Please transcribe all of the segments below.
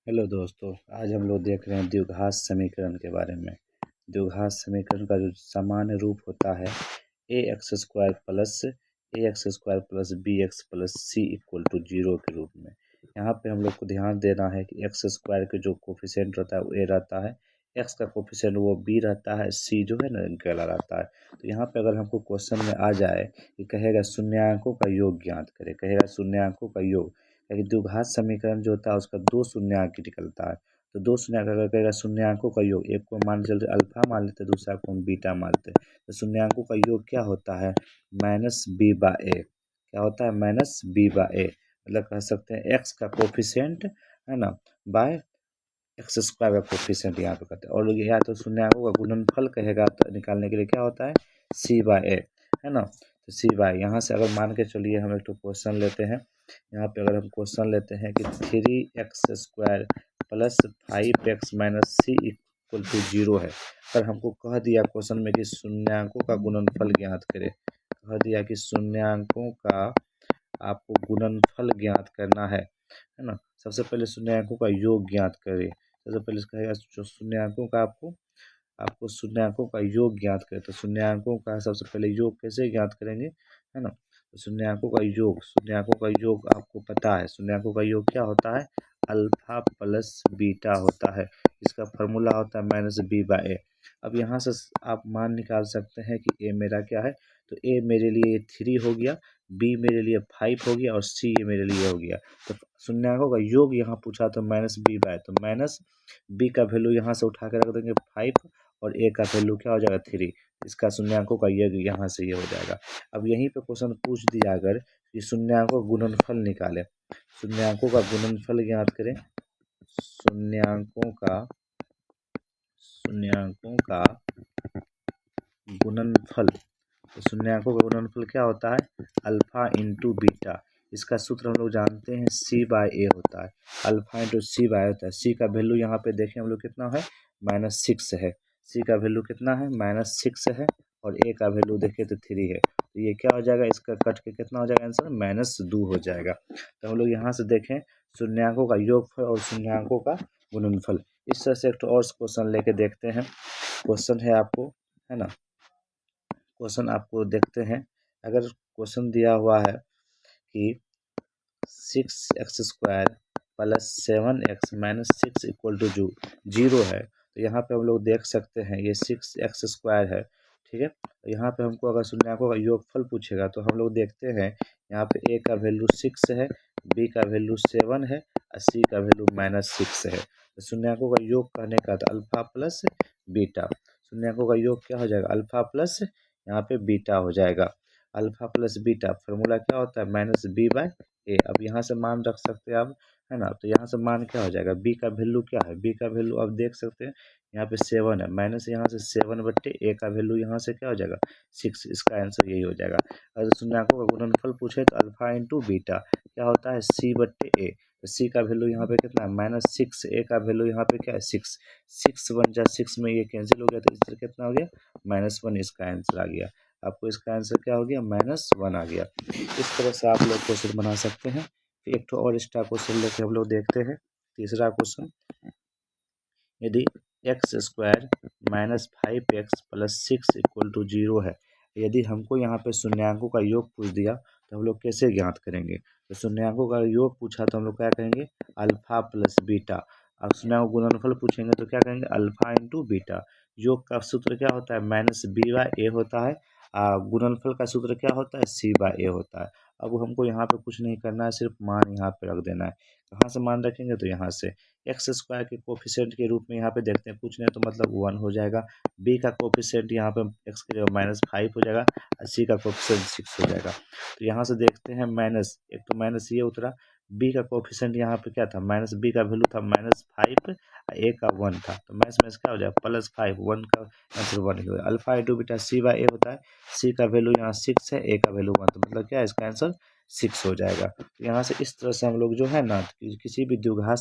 Hello दोस्तों, आज हम लोग देख रहे हैं द्विघात समीकरण के बारे में। द्विघात समीकरण का जो सामान्य रूप होता है a x b x plus c equal to 0 के रूप में। यहाँ पे हम लोग को ध्यान देना है कि एक्स स्क्वायर के जो कोफिशिएंट रहता है वो ए रहता है, एक्स का कोफिशिएंट वो बी रहता है, सी जो है ना गला रहता है। तो यहाँ पे अगर हमको क्वेश्चन में आ जाए कि कहेगा शून्यांकों का योग ज्ञात करें, कहेगा शून्यांकों का योग, क्योंकि द्विघात समीकरण जो होता है उसका दो शून्यांक निकलता है। तो दो शून्यांक अगर कहेगा शून्यांकों का योग, एक को मान चलते अल्फा मान लेते, दूसरा को हम बीटा मानते। तो शून्यांकों का योग क्या होता है? माइनस बी बा ए। क्या होता है? माइनस बी बा ए। मतलब कह सकते हैं एक्स का कोफिशिएंट है ना बाय एक्स स्क्वायर का कोफिशिएंट यहाँ पे करते हैं। और या तो शून्यांकों का गुणनफल कहेगा तो निकालने के लिए क्या होता है? सी बाय ए, है ना। तो सी बाय यहाँ से अगर मान के चलिए हम एक तो क्वेश्चन लेते हैं। यहाँ पे अगर हम क्वेश्चन लेते हैं कि 3x² plus 5x minus C equal to 0 है। पर हमको कह दिया क्वेश्चन में कि शून्यांकों का गुणनफल ज्ञात करें, कह दिया कि शून्यांकों का आपको गुणनफल ज्ञात करना है ना। सबसे पहले शून्यांकों का योग ज्ञात करें। सबसे पहले कहेगा जो शून्यांकों का आपको शून्यांकों का योग ज्ञात करें। तो शून्यांकों का सबसे पहले योग कैसे ज्ञात करेंगे, है ना। तो शून्यांकों का योग आपको पता है। शून्यांकों का योग क्या होता है? अल्फा प्लस बीटा होता है। इसका फॉर्मूला होता है माइनस बी बाय ए। अब यहाँ से आप मान निकाल सकते हैं कि ए मेरा क्या है। तो ए मेरे लिए 3 हो गया, बी मेरे लिए 5 हो गया और सी ये मेरे लिए हो गया। तो शून्यांकों का योग यहाँ पूछा तो माइनस बी बाय, तो माइनस बी का वैल्यू यहाँ से उठा के रख देंगे 5 और ए का वैल्यू क्या हो जाएगा 3। इसका शून्यांकों का योग यहाँ से ये हो जाएगा। अब यहीं पे क्वेश्चन पूछ दिया अगर कि शून्यांकों का गुणनफल निकालें, शून्यांकों का गुणनफल ज्ञात करें। शून्यांकों का गुणनफल, तो शून्यांकों का गुणनफल क्या होता है? Alpha into beta. इसका सूत्र हम लोग जानते हैं सी बाय ए होता है। अल्फा इंटू सी बाय होता है। सी का वैल्यू यहाँ पे देखें हम लोग कितना है? -6 है। सी का वैल्यू कितना है? -6 है। और ए का वैल्यू देखिए तो 3 है। तो ये क्या हो जाएगा? इसका कट के कितना हो जाएगा आंसर? -2 हो जाएगा। तो हम लोग यहाँ से देखें शून्यांकों का योगफल और शून्यांकों का गुणनफल। इस तरह से एक और क्वेश्चन लेके देखते हैं। क्वेश्चन है आपको, है ना। क्वेश्चन आपको देखते हैं। अगर क्वेश्चन दिया हुआ है कि 6x² plus 7x minus 6 equal to 0 है, तो यहाँ पे हम लोग देख सकते हैं ये 6x² है, ठीक है। यहाँ पे हमको अगर शून्यांकों का योगफल पूछेगा तो हम लोग देखते हैं यहाँ पे a का वैल्यू 6 है, b का वैल्यू 7 है और c का वैल्यू -6 है। तो शून्यांकों का योग कहने का था अल्फा प्लस बीटा। शून्यांकों का योग क्या हो जाएगा? अल्फा प्लस यहाँ पे बीटा हो जाएगा। अल्फा प्लस बीटा फॉर्मूला क्या होता है? माइनस बी बाय ए। अब यहाँ से मान रख सकते हैं आप, है ना। तो यहाँ से मान क्या हो जाएगा? बी का वैल्यू क्या है? बी का वैल्यू आप देख सकते हैं यहाँ पे 7 है, माइनस यहाँ से 7 बट्टे ए का वैल्यू यहाँ से क्या हो जाएगा? 6। इसका आंसर यही हो जाएगा। अगर शून्यांकों का गुणनफल पूछे तो अल्फा इंटू बीटा क्या होता है? सी बट्टे ए। तो सी का वैल्यू यहाँ पे कितना है? -6। ए का वैल्यू यहाँ पे क्या है? 6। 6 बन जा 6 में ये कैंसिल हो गया, तो इससे कितना हो गया? -1। इसका आंसर आ गया। आपको इसका आंसर क्या हो गया? -1 आ गया। इस तरह से आप लोग क्वेश्चन बना सकते हैं। एक तो और एक्स्ट्रा क्वेश्चन लेके हम लोग देखते हैं। तीसरा क्वेश्चन, यदि x² minus 5x plus 6 equal to 0 है, यदि हमको यहाँ पे शून्यांकों का योग पूछ दिया तो हम लोग कैसे ज्ञात करेंगे? तो शून्यांकों का योग पूछा तो हम लोग क्या करेंगे? Alpha plus beta. अब शून्यांकों गुणनफल पूछेंगे तो क्या करेंगे? Alpha into beta. योग का सूत्र क्या होता है? माइनस बी बाय ए होता है। गुणनफल का सूत्र क्या होता है? सी बाय ए होता है। अब हमको यहाँ पे कुछ नहीं करना है, सिर्फ मान यहाँ पे रख देना है। कहाँ से मान रखेंगे? तो यहाँ से x² के कोफिशिएंट के रूप में यहाँ पे देखते हैं, पूछ रहे हैं तो मतलब 1 हो जाएगा। b का कोफिशिएंट यहाँ पे x के जगह -5 हो जाएगा और c का कोफिशिएंट 6 हो जाएगा। तो यहाँ से देखते हैं माइनस, एक तो माइनस ये उतरा, b का कोफिशिएंट यहाँ पे क्या था? माइनस b का वैल्यू था -5 और a का 1 था। तो माइनस में क्या हो जाएगा? +5। 1 का आंसर 1 ही होगा। अल्फा इंटू बीटा सी बाय ए होता है। c का वैल्यू यहाँ 6 है, a का वैल्यू 1, तो मतलब क्या है? इसका आंसर 6 हो जाएगा। तो यहाँ से इस तरह से हम लोग जो है ना किसी भी द्विघात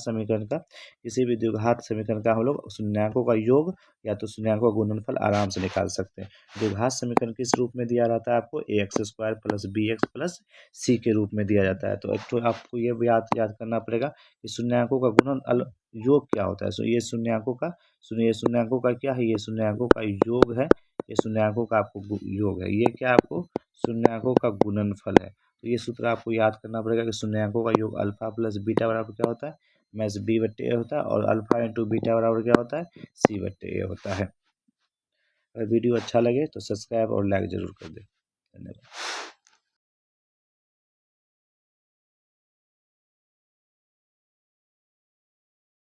समीकरण का हम लोग शून्यांकों का योग या तो शून्यांकों का गुणनफल आराम से निकाल सकते हैं। द्विघात समीकरण किस रूप में दिया जाता है? आपको ax² plus bx plus c के रूप में दिया जाता है। तो एक तो आपको ये भी याद करना पड़ेगा कि शून्यांकों का योग क्या होता है। सो ये शून्यंकों का सुनिए, ये शून्यंकों का क्या है, ये शून्यंकों का योग है, ये शून्यंकों का आपको योग है, ये क्या आपको शून्यंकों का गुणनफल है। तो ये सूत्र आपको याद करना पड़ेगा कि शून्यंकों का योग अल्फा प्लस बीटा बराबर क्या होता है, मैथ्स बी बट्टे ए होता है, और अल्फा इंटू बीटा बराबर क्या होता है, सी बट्टे ए होता है। अगर वीडियो अच्छा लगे तो सब्सक्राइब और लाइक जरूर कर दें। धन्यवाद।